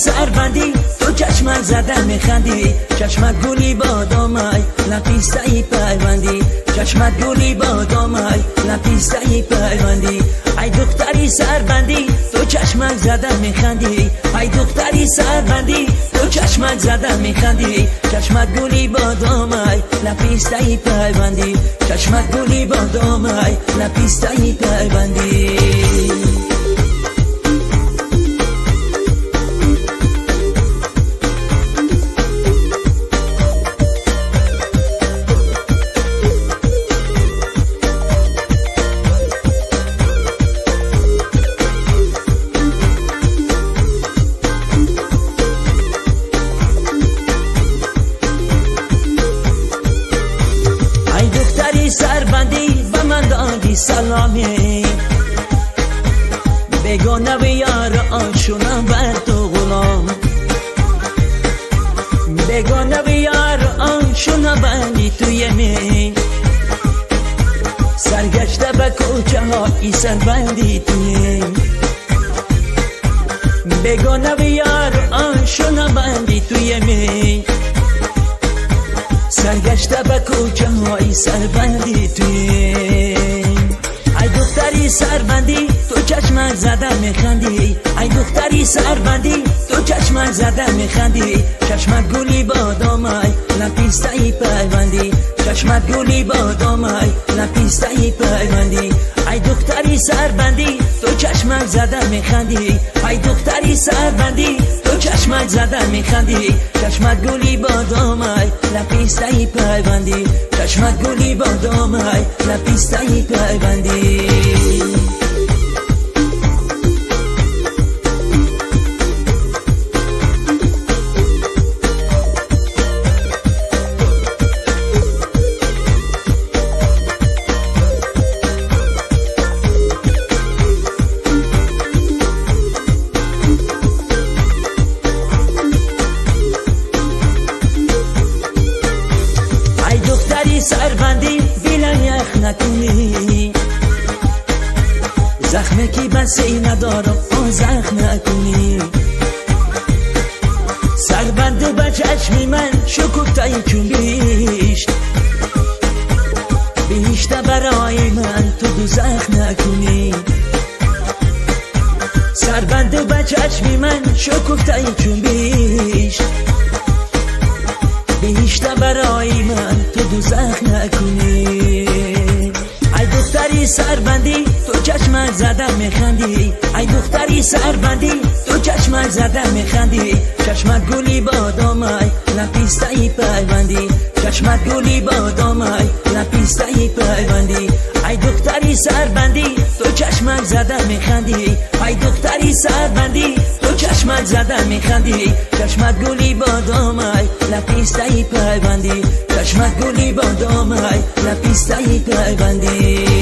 سربندی تو چشمک زدن میخندی، چشمک گلی بادامای لپیستهی پیوندی، چشمک گلی بادامای لپیستهی پیوندی. ای دختری سربندی تو چشمک زدن میخندی، ای دختری سربندی تو چشمک زدن میخندی، چشمک گلی بادامای لپیستهی پیوندی، چشمک گلی بادامای لپیستهی پیوندی. سربندی به من دادی سلامی، بگانه و یار آشونم بر تو غلام، بگانه و یار آشونم بندی توی می، سرگشته به کوچه ها ای سربندی توی، بگانه و یار آشونم بندی توی می، سرگشته به کوچه های سربندی توی. ای دختری سربندی تو چشمک زدن میخندی، ای دختری سربندی تو چشمک زدن میخندی، چشمک گلی بادامای لپیستهی پیوندی، چشمک گلی بادامای لپیستهی پیوندی. ای دختری سربندی تو چشمک زدن میخندی، ای دختری سربندی تو چشمک زدن میخندی، چشمک گلی بادامای لپیستهی پیوندی، چشمک گلی بادامای لپیستهی پیوندی. سربندی بیلم یخ نکنی، زخمه کی بسی ندارم آن زخم نکنی، سربنده به چشمی من شکفتایی چون بیشت، بیشت برای من تو دوزخ نکنی، سربنده به چشمی من شکفتایی چون بیشت، بیشتر برای من تو دوزخ نکنی. ای دختری سربندی تو چشمک زدن میخندی، ای دختری سربندی تو چشمک زدن میخندی، چشمک گلی بادامای لپیستهی پیوندی، چشمک گلی بادامای لپیستهی پیوندی. ای دختری سربندی تو چشمک زدن میخندی، ای دختری سربندی تو چشمک زدن میخندی، چشمک گلی بادامای لپیستهی پیوندی، چشمک گلی بادامای لپیستهی پیوندی.